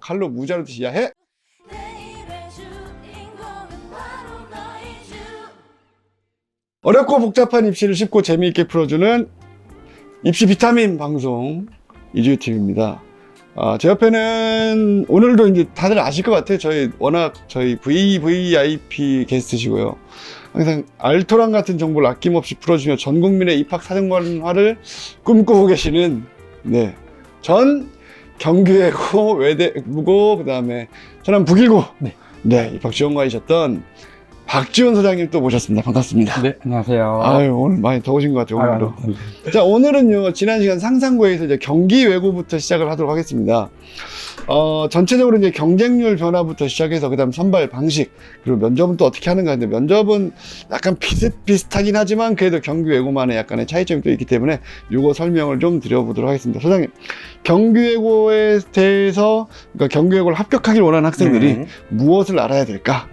칼로 무자루 듯이 야해. 어렵고 복잡한 입시를 쉽고 재미있게 풀어주는 입시 비타민 방송 이주희TV입니다. 제 옆에는 오늘도 이제 다들 아실 것 같아요. 워낙 저희 VVIP 게스트시고요. 항상 알토란 같은 정보를 아낌없이 풀어주며 전 국민의 입학 사정관화를 꿈꾸고 계시는 전 경기외고 외대고 그다음에 전남 북일고 입학 지원관이셨던 박지훈 소장님 또 모셨습니다. 반갑습니다. 네, 안녕하세요. 아유, 오늘 많이 더우신 것 같아요, 오늘도. 자, 오늘은요, 지난 시간 상상고에서 이제 경기외고부터 시작을 하도록 하겠습니다. 전체적으로 이제 경쟁률 변화부터 시작해서, 그 다음 선발 방식, 그리고 면접은 또 어떻게 하는가. 근데 면접은 약간 비슷비슷하긴 하지만, 그래도 경기외고만의 약간의 차이점이 또 있기 때문에, 요거 설명을 좀 드려보도록 하겠습니다. 소장님, 경기외고에 대해서, 그러니까 경기외고를 합격하길 원하는 학생들이 무엇을 알아야 될까?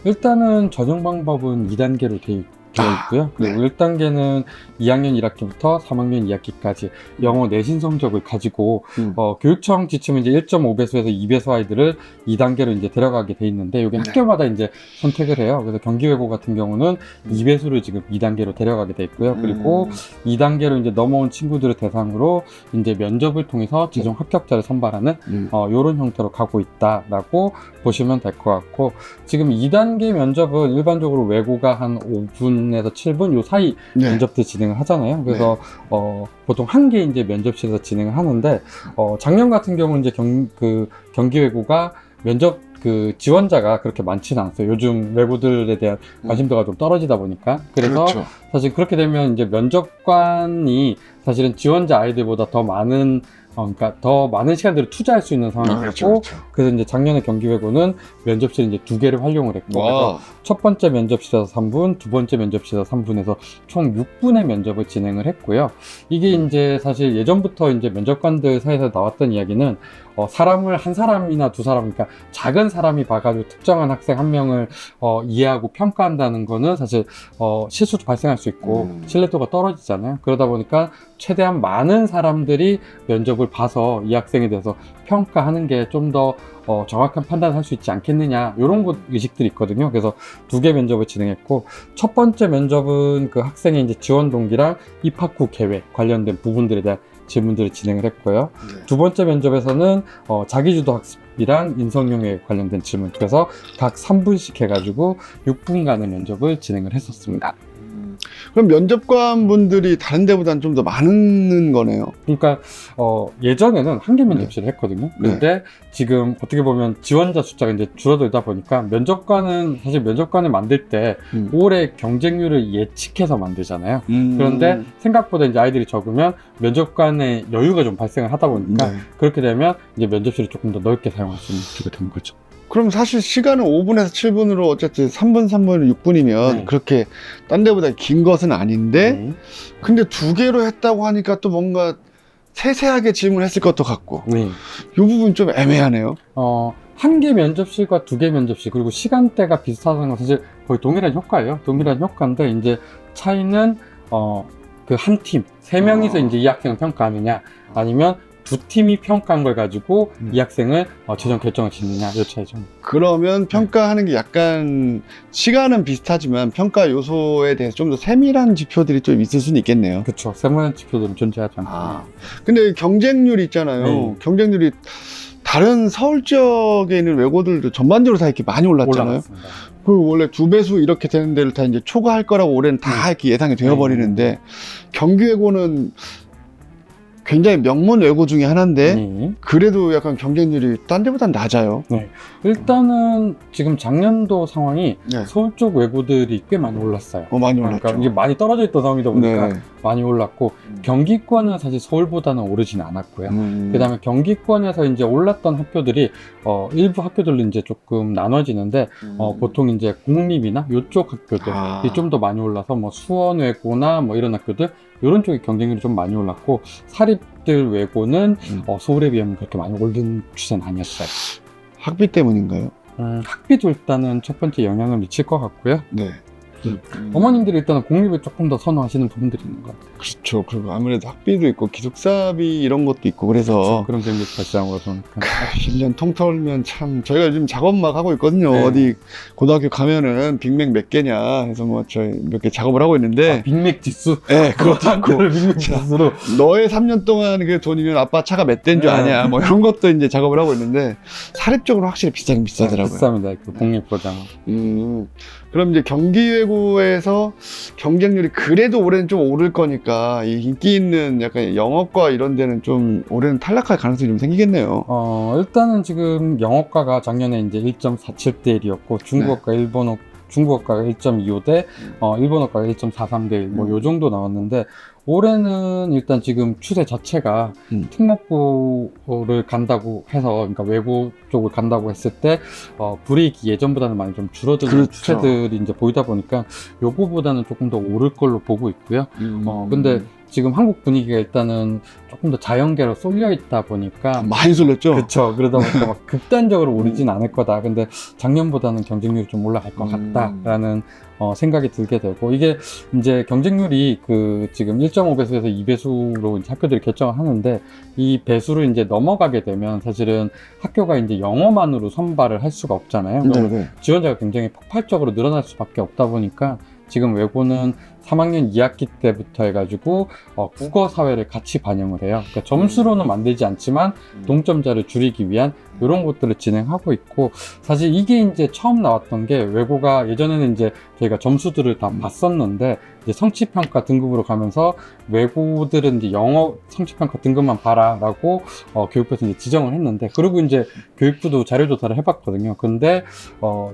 일단은 전형 방법은 2단계로 되어 있고요. 그리고 1단계는 2학년 1학기부터 3학년 2학기까지 영어 내신 성적을 가지고 교육청 지침은 이제 1.5배수에서 2배수 아이들을 2단계로 이제 데려가게 돼 있는데 여기 학교마다 이제 선택을 해요. 그래서 경기외고 같은 경우는 2배수를 지금 2단계로 데려가게 돼 있고요. 그리고 2단계로 이제 넘어온 친구들을 대상으로 이제 면접을 통해서 최종 합격자를 선발하는 요런 형태로 가고 있다라고 보시면 될 것 같고, 지금 2단계 면접은 일반적으로 외고가 한 5분에서 7분 요 사이 면접들 진행을 하잖아요. 그래서 보통 한 개 이제 면접실에서 진행을 하는데, 작년 같은 경우는 이제 경기외고가 면접 지원자가 그렇게 많지는 않았어요. 요즘 외고들에 대한 관심도가 좀 떨어지다 보니까. 그래서 사실 그렇게 되면 이제 면접관이 사실은 지원자 아이들보다 더 많은 그러니까 더 많은 시간들을 투자할 수 있는 상황이었고, 그래서 이제 작년에 경기외고는 면접실 이제 2개를 활용을 했고, 그래서 첫 번째 면접실에서 3분, 두 번째 면접실에서 3분에서 총 6분의 면접을 진행을 했고요. 이게 이제 사실 예전부터 이제 면접관들 사이에서 나왔던 이야기는 사람을 한 사람이나 두 사람, 그러니까 작은 사람이 봐가지고 특정한 학생 한 명을 이해하고 평가한다는 거는 사실 실수도 발생할 수 있고 신뢰도가 떨어지잖아요. 그러다 보니까 최대한 많은 사람들이 면접을 봐서 이 학생에 대해서 평가하는 게 좀 더 정확한 판단을 할 수 있지 않겠느냐, 이런 의식들이 있거든요. 그래서 2개 면접을 진행했고, 첫 번째 면접은 그 학생의 이제 지원 동기랑 입학 후 계획 관련된 부분들에 대한 질문들을 진행을 했고요. 두 번째 면접에서는 자기주도 학습이랑 인성영역에 관련된 질문, 그래서 각 3분씩 해가지고 6분간의 면접을 진행을 했었습니다. 그럼 면접관 분들이 다른 데보다는 좀 더 많은 거네요. 그러니까 예전에는 한 개 면접실을 했거든요. 근데 지금 어떻게 보면 지원자 숫자가 이제 줄어들다 보니까 사실 면접관을 만들 때 올해 경쟁률을 예측해서 만들잖아요. 그런데 생각보다 이제 아이들이 적으면 면접관의 여유가 좀 발생을 하다 보니까 그렇게 되면 이제 면접실을 조금 더 넓게 사용할 수 있게 되는 거죠. 그럼 사실 시간은 5분에서 7분으로 어쨌든 3분, 6분이면 그렇게 딴 데보다 긴 것은 아닌데, 근데 2개로 했다고 하니까 또 뭔가 세세하게 질문했을 것도 같고, 이 부분 좀 애매하네요. 한 개 면접실과 2개 면접실, 그리고 시간대가 비슷하다는 건 사실 거의 동일한 효과예요. 동일한 효과인데, 이제 차이는 그 한 팀, 3명이서 이제 이 학생을 평가하느냐, 아니면 2팀이 평가한 걸 가지고 이 학생을 최종 결정을 짓느냐, 이 차이죠. 그러면 평가하는 게 약간 시간은 비슷하지만 평가 요소에 대해서 좀 더 세밀한 지표들이 좀 있을 수는 있겠네요. 그렇죠. 세밀한 지표들은 존재하지 않고. 근데 경쟁률 있잖아요. 경쟁률이 다른 서울 지역에 있는 외고들도 전반적으로 다 이렇게 많이 올랐잖아요. 올라갔습니다. 그 원래 2배수 이렇게 되는 데를 다 이제 초과할 거라고 올해는 다 이렇게 예상이 되어버리는데, 경기외고는 굉장히 명문 외고 중에 하나인데 그래도 약간 경쟁률이 딴 데보단 낮아요. 일단은 지금 작년도 상황이 서울 쪽 외고들이 꽤 많이 올랐어요. 많이 올랐죠. 그러니까 이게 많이 떨어져 있던 상황이다 보니까 많이 올랐고, 경기권은 사실 서울보다는 오르지는 않았고요. 그 다음에 경기권에서 이제 올랐던 학교들이 일부 학교들로 이제 조금 나눠지는데, 보통 이제 공립이나 이쪽 학교들이 좀 더 많이 올라서 뭐 수원외고나 뭐 이런 학교들, 이런 쪽이 경쟁률이 좀 많이 올랐고, 사립들 외고는 서울에 비하면 그렇게 많이 오른 추세는 아니었어요. 학비 때문인가요? 학비도 일단은 첫 번째 영향을 미칠 것 같고요. 어머님들이 일단은 공립을 조금 더 선호하시는 부분들이 있는 것 같아요. 그렇죠. 그리고 아무래도 학비도 있고 기숙사비 이런 것도 있고 그래서 그런 점이 발생하고 그러니까. 10년 통털면 참 저희가 요즘 작업 막 하고 있거든요. 네. 어디 고등학교 가면은 빅맥 몇 개냐 해서 뭐 저희 몇 개 작업을 하고 있는데 빅맥 지수? 네, 그것도 있고 빅맥 지수로. 너의 3년 동안 그 돈이면 아빠 차가 몇 대인 줄 네. 아냐 뭐 이런 것도 이제 작업을 하고 있는데 사립적으로 확실히 비싸긴 비싸더라고요. 비쌉니다. 그 공립보다. 그럼 이제 경기외고에서 경쟁률이 그래도 올해는 좀 오를 거니까 이 인기 있는 약간 영어과 이런 데는 좀 올해는 탈락할 가능성이 좀 생기겠네요. 일단은 지금 영어과가 작년에 이제 1.47대 1이었고 중국어과, 중국어과가 1.25대, 일본어과가 1.43대 1, 뭐 요 정도 나왔는데 올해는 일단 지금 추세 자체가 특목고를 간다고 해서, 그러니까 외고 쪽을 간다고 했을 때 불이익이 예전보다는 많이 좀 줄어드는 그렇죠. 추세들이 이제 보이다 보니까 요거보다는 조금 더 오를 걸로 보고 있고요. 근데 지금 한국 분위기가 일단은 조금 더 자연계로 쏠려 있다 보니까 많이 쏠렸죠? 그렇죠. 그러다 보니까 막 극단적으로 오르진 않을 거다. 근데 작년보다는 경쟁률이 좀 올라갈 것 같다라는 생각이 들게 되고, 이게 이제 경쟁률이 그 지금 1.5배수에서 2배수로 이제 학교들이 결정을 하는데, 이 배수를 이제 넘어가게 되면 사실은 학교가 이제 영어만으로 선발을 할 수가 없잖아요. 네네. 지원자가 굉장히 폭발적으로 늘어날 수밖에 없다 보니까 지금 외고는 3학년 2학기 때부터 해가지고 국어 사회를 같이 반영을 해요. 그러니까 점수로는 만들지 않지만 동점자를 줄이기 위한 이런 것들을 진행하고 있고, 사실 이게 이제 처음 나왔던 게, 외고가 예전에는 이제 저희가 점수들을 다 봤었는데 이제 성취평가 등급으로 가면서 외고들은 이제 영어 성취평가 등급만 봐라라고 교육부에서 이제 지정을 했는데, 그리고 이제 교육부도 자료 조사를 해봤거든요. 근데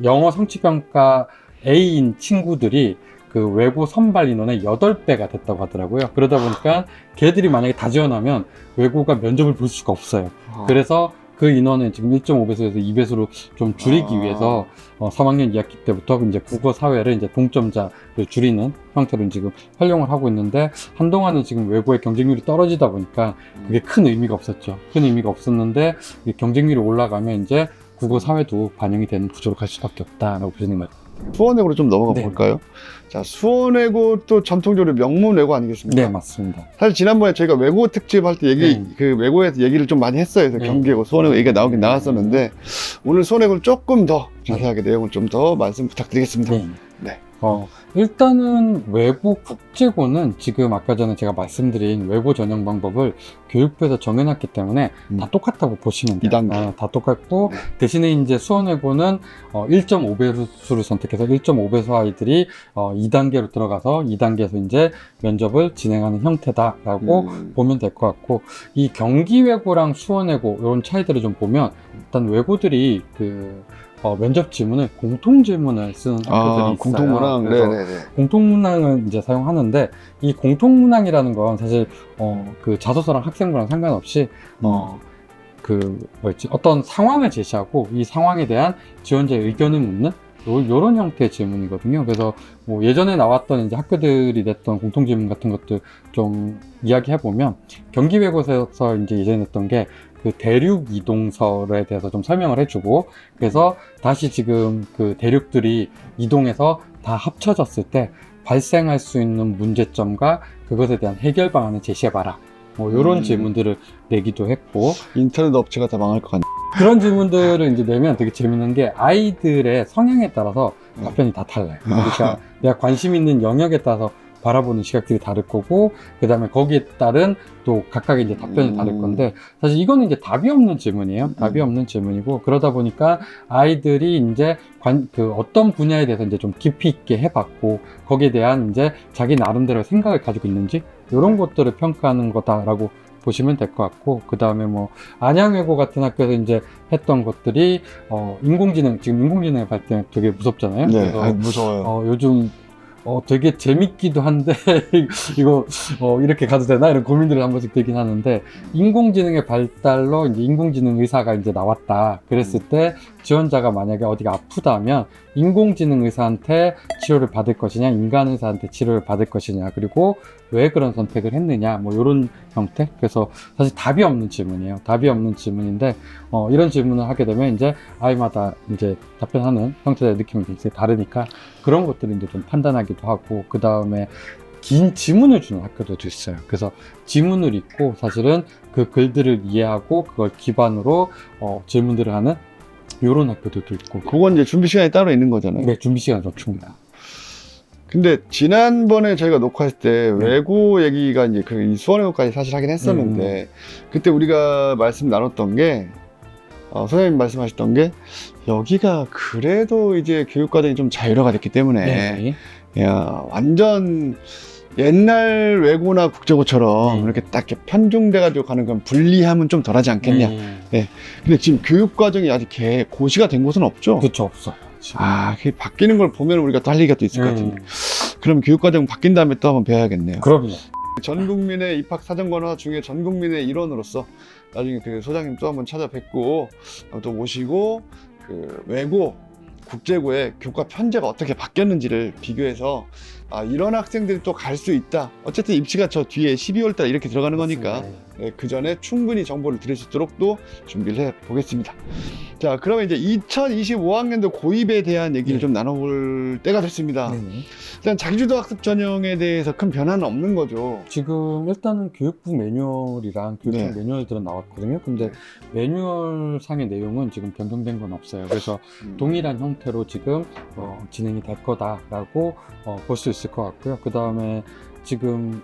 영어 성취평가 A인 친구들이 그 외고 선발 인원의 8배가 됐다고 하더라고요. 그러다 보니까 걔들이 만약에 다 지원하면 외고가 면접을 볼 수가 없어요. 그래서 그 인원은 지금 1.5배수에서 2배수로 좀 줄이기 위해서 3학년 2학기 때부터 이제 국어 사회를 이제 동점자를 줄이는 형태로 지금 활용을 하고 있는데, 한동안은 지금 외고의 경쟁률이 떨어지다 보니까 그게 큰 의미가 없었죠. 큰 의미가 없었는데 경쟁률이 올라가면 이제 국어 사회도 반영이 되는 구조로 갈 수밖에 없다라고 보시는 거예요. 수원외고로 좀 넘어가 네. 볼까요? 자, 수원외고 또 전통적으로 명문외고 아니겠습니까? 네, 맞습니다. 사실 지난번에 저희가 외고 특집 할 때 그 외고에서 얘기를 좀 많이 했어요. 그래서 경기외고, 수원외고 얘기가 나오긴 나왔었는데, 오늘 수원외고를 조금 더 자세하게 내용을 좀 더 말씀 부탁드리겠습니다. 네. 일단은 외고 국제고는 지금 아까 전에 제가 말씀드린 외고 전형 방법을 교육부에서 정해놨기 때문에 다 똑같다고 보시면 돼요. 2단계. 다 똑같고, 대신에 이제 수원외고는 1.5배수를 선택해서 1.5배수 아이들이 2단계로 들어가서 2단계에서 이제 면접을 진행하는 형태다라고 보면 될 것 같고, 이 경기외고랑 수원외고 이런 차이들을 좀 보면, 일단 외고들이 면접 지문을 공통 지문을 쓰는 학교들이 있어요. 공통문항. 그래서 네네네. 공통문항을 이제 사용하는데, 이 공통문항이라는 건 사실 그 자소서랑 학생부랑 상관없이 어떤 상황을 제시하고 이 상황에 대한 지원자의 의견을 묻는 요런 형태의 질문이거든요. 그래서 뭐 예전에 나왔던 이제 학교들이 냈던 공통질문 같은 것들 좀 이야기해 보면, 경기외고에서 이제 예전에 냈던 게 그 대륙 이동설에 대해서 좀 설명을 해주고, 그래서 다시 지금 그 대륙들이 이동해서 다 합쳐졌을 때 발생할 수 있는 문제점과 그것에 대한 해결 방안을 제시해봐라. 뭐 요런 질문들을 내기도 했고, 인터넷 업체가 다 망할 것 같네. 그런 질문들을 이제 내면 되게 재밌는 게, 아이들의 성향에 따라서 답변이 다 달라요. 그러니까 내가 관심 있는 영역에 따라서 바라보는 시각들이 다를 거고, 그 다음에 거기에 따른 또 각각의 이제 답변이 다를 건데, 사실 이거는 이제 답이 없는 질문이에요. 답이 없는 질문이고, 그러다 보니까 아이들이 이제 어떤 분야에 대해서 이제 좀 깊이 있게 해봤고, 거기에 대한 이제 자기 나름대로 생각을 가지고 있는지, 이런 것들을 평가하는 거다라고 보시면 될 것 같고, 그 다음에 뭐 안양외고 같은 학교에서 이제 했던 것들이 인공지능, 지금 인공지능의 발전 되게 무섭잖아요. 네, 그래서 무서워요. 요즘 되게 재밌기도 한데 이거 이렇게 가도 되나 이런 고민들을 한 번씩 들긴 하는데, 인공지능의 발달로 이제 인공지능 의사가 이제 나왔다 그랬을 때, 지원자가 만약에 어디가 아프다면 인공지능 의사한테 치료를 받을 것이냐, 인간 의사한테 치료를 받을 것이냐, 그리고 왜 그런 선택을 했느냐, 뭐 이런 형태. 그래서 사실 답이 없는 질문이에요. 답이 없는 질문인데 이런 질문을 하게 되면 이제 아이마다 이제 답변하는 형태의 느낌이 굉장히 다르니까 그런 것들을 이제 좀 판단하기도 하고, 그 다음에 긴 지문을 주는 학교들도 있어요. 그래서 지문을 읽고 사실은 그 글들을 이해하고 그걸 기반으로 질문들을 하는 이런 학교들도 있고. 그건 이제 준비 시간이 따로 있는 거잖아요. 네, 준비 시간이 좀 줍니다. 근데 지난번에 저희가 녹화했을 때 네. 외고 얘기가 이제 이 수원외고까지 사실 하긴 했었는데 그때 우리가 말씀 나눴던 게 선생님 말씀하셨던 게 여기가 그래도 이제 교육과정이 좀 자율화가 됐기 때문에 네. 야, 완전 옛날 외고나 국제고처럼 이렇게 딱 이렇게 편중돼가지고 가는 건 불리함은 좀 덜하지 않겠냐. 근데 지금 교육과정이 아직 고시가 된 곳은 없죠? 그렇죠, 없어요. 지금. 그게 바뀌는 걸 보면 우리가 또 할 얘기가 또 있을 것 같은데. 그럼 교육과정 바뀐 다음에 또 한번 배워야겠네요. 그럼요. 전 국민의 입학 사정관화 중에 전 국민의 일원으로서 나중에 그 소장님 또 한번 찾아뵙고 또 모시고 그 외고 국제고의 교과 편제가 어떻게 바뀌었는지를 비교해서 이런 학생들이 또 갈 수 있다. 어쨌든 입시가 저 뒤에 12월 달 이렇게 들어가는 거니까 그 전에 충분히 정보를 드릴 수 있도록 또 준비를 해 보겠습니다. 자, 그러면 이제 2025학년도 고입에 대한 얘기를 좀 나눠볼 때가 됐습니다. 일단 자기주도 학습 전형에 대해서 큰 변화는 없는 거죠. 지금 일단은 교육부 매뉴얼이랑 교육청 매뉴얼들은 나왔거든요. 근데 매뉴얼 상의 내용은 지금 변경된 건 없어요. 그래서 동일한 형태로 지금 진행이 될 거다라고 볼 수 있을 것 같고요. 그 다음에 지금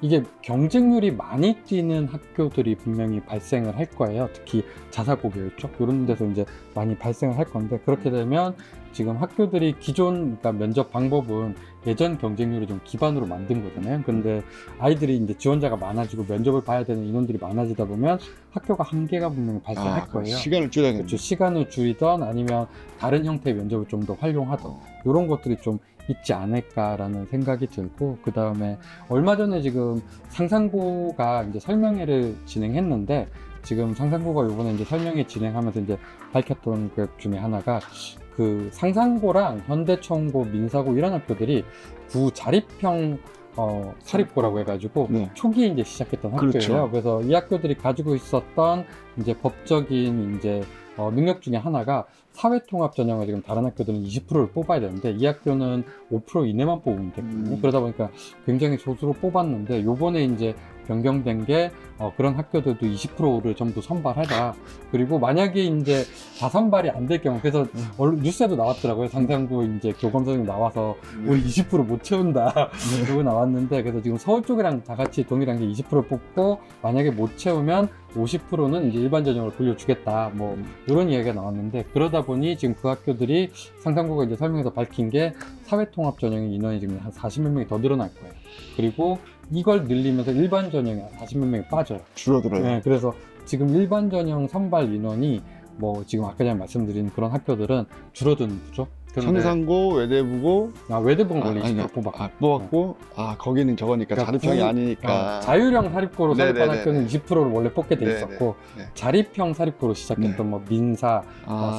이게 경쟁률이 많이 뛰는 학교들이 분명히 발생을 할 거예요. 특히 자사고 계열 쪽 이런 데서 이제 많이 발생을 할 건데, 그렇게 되면 지금 학교들이 그러니까 면접 방법은 예전 경쟁률을 좀 기반으로 만든 거잖아요. 근데 아이들이 이제 지원자가 많아지고 면접을 봐야 되는 인원들이 많아지다 보면 학교가 한계가 분명히 발생할 거예요. 시간을 줄여야겠네요. 그렇죠. 시간을 줄이던 아니면 다른 형태의 면접을 좀 더 활용하던 이런 것들이 좀 있지 않을까라는 생각이 들고, 그 다음에 얼마 전에 지금 상상고가 이제 설명회를 진행했는데, 지금 상상고가 요번에 이제 설명회 진행하면서 이제 밝혔던 것 중에 하나가 그 상상고랑 현대청고, 민사고 이런 학교들이 구자립형 사립고라고 해가지고 초기에 이제 시작했던 학교예요. 그래서 이 학교들이 가지고 있었던 이제 법적인 이제 능력 중에 하나가 사회통합 전형을 지금 다른 학교들은 20%를 뽑아야 되는데 이 학교는 5% 이내만 뽑으면 됐거든요. 그러다 보니까 굉장히 소수로 뽑았는데 요번에 이제 변경된 게 그런 학교들도 20%를 전부 선발하자. 그리고 만약에 이제 다 선발이 안 될 경우, 그래서 뉴스에도 나왔더라고요. 상상고 이제 교감 선생님 나와서 우리 20% 못 채운다. 그러고 나왔는데, 그래서 지금 서울 쪽이랑 다 같이 동일한 게 20% 뽑고 만약에 못 채우면 50%는 이제 일반 전형으로 돌려주겠다. 뭐 이런 이야기가 나왔는데, 그러다 보니 지금 그 학교들이 상상고가 이제 설명에서 밝힌 게 사회통합 전형의 인원이 지금 한 40몇 명이 더 늘어날 거예요. 그리고 이걸 늘리면서 일반 전형이 40몇 명이 빠져요. 줄어들어요. 네, 그래서 지금 일반 전형 선발 인원이 뭐 지금 아까 전에 말씀드린 그런 학교들은 줄어드는 거죠. 상상고, 외대부고. 외대부는 원래 20% 뽑았고. 뽑았고, 거기는 저거니까 그러니까 자립형이 아니니까. 자율형 사립고로 선발한 학교는 20%를 원래 뽑게 돼 있었고, 자립형 사립고로 시작했던 뭐 민사,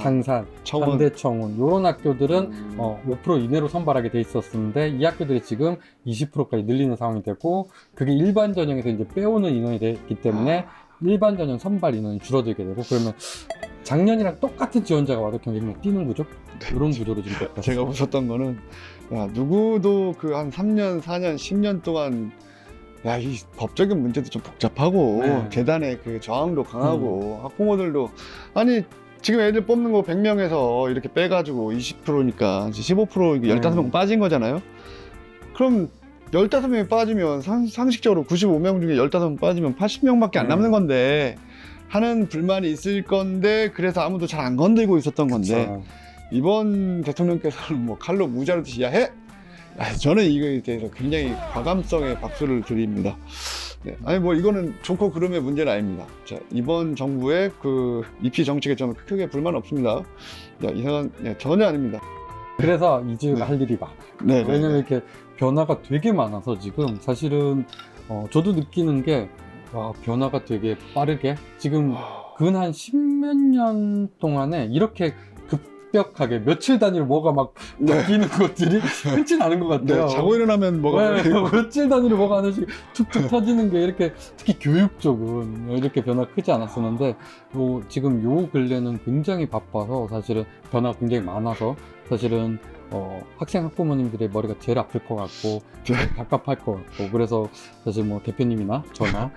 상산, 현대청운 이런 학교들은 5% 이내로 선발하게 돼 있었는데, 이 학교들이 지금 20%까지 늘리는 상황이 되고, 그게 일반 전형에서 이제 빼오는 인원이 되기 때문에 일반 전형 선발 인원이 줄어들게 되고, 그러면 작년이랑 똑같은 지원자가 와도 경쟁률이 뛰는 구조? 이런 구조로 지금 됐다. 제가 보셨던 거는 누구도 그 한 3년, 4년, 10년 동안 이 법적인 문제도 좀 복잡하고 재단의 그 저항도 강하고 학부모들도 아니 지금 애들 뽑는 거 100명에서 이렇게 빼가지고 20%니까 15% 15명 빠진 거잖아요. 그럼 15명이 빠지면 상식적으로 95명 중에 15명 빠지면 80명밖에 안 남는 건데 하는 불만이 있을 건데, 그래서 아무도 잘 안 건들고 있었던 건데 이번 대통령께서는 뭐 칼로 무자르듯이 해! 저는 이거에 대해서 굉장히 과감성의 박수를 드립니다. 아니 뭐 이거는 좋고 그름의 문제는 아닙니다. 자, 이번 정부의 그 입시 정책에 저는 크게 불만 없습니다. 이상한 전혀 아닙니다. 그래서 이제 할 일이 많아요. 왜냐면 이렇게 변화가 되게 많아서 지금 사실은 저도 느끼는 게 변화가 되게 빠르게 지금 근 한 10몇 년 동안에 이렇게 완벽하게 며칠 단위로 뭐가 막 바뀌는 것들이 흔치 않은 것 같아요. 네, 자고 일어나면 뭐가 네, 며칠 단위로 뭐가 하나씩 툭툭 터지는 게 이렇게 특히 교육 쪽은 이렇게 변화가 크지 않았었는데 뭐 지금 요 근래는 굉장히 바빠서 사실은 변화가 굉장히 많아서 사실은 학생 학부모님들의 머리가 제일 아플 것 같고 갑갑할 것 같고 그래서 사실 뭐 대표님이나 저나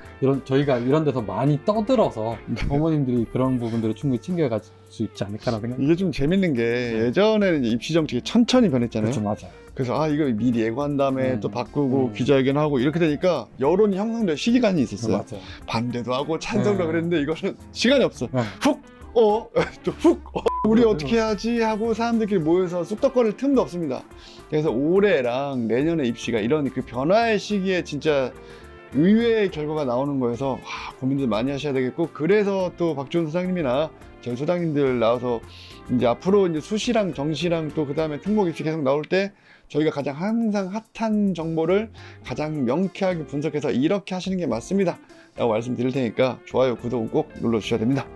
저희가 이런 데서 많이 떠들어서 어머님들이 그런 부분들을 충분히 챙겨갈 수 있지 않을까라는 생각. 이게 좀 재밌는 게 예전에는 이제 입시 정책이 천천히 변했잖아요. 그렇죠, 맞아요. 그래서 이거 미리 예고한 다음에 또 바꾸고 음. 기자회견하고 이렇게 되니까 여론이 형성될 시기간이 있었어요. 맞아요. 반대도 하고 찬성도 네. 그랬는데 이거는 시간이 없어. 네. 우리 맞아요. 어떻게 하지 하고 사람들끼리 모여서 쑥덕거릴 틈도 없습니다. 그래서 올해랑 내년의 입시가 이런 그 변화의 시기에 진짜 의외의 결과가 나오는 거여서 고민들 많이 하셔야 되겠고, 그래서 또 박지원 소장님이나 저희 소장님들 나와서 이제 앞으로 이제 수시랑 정시랑 또 그 다음에 특목 입시 계속 나올 때 저희가 가장 항상 핫한 정보를 가장 명쾌하게 분석해서 이렇게 하시는 게 맞습니다 라고 말씀드릴 테니까 좋아요, 구독 꼭 눌러주셔야 됩니다.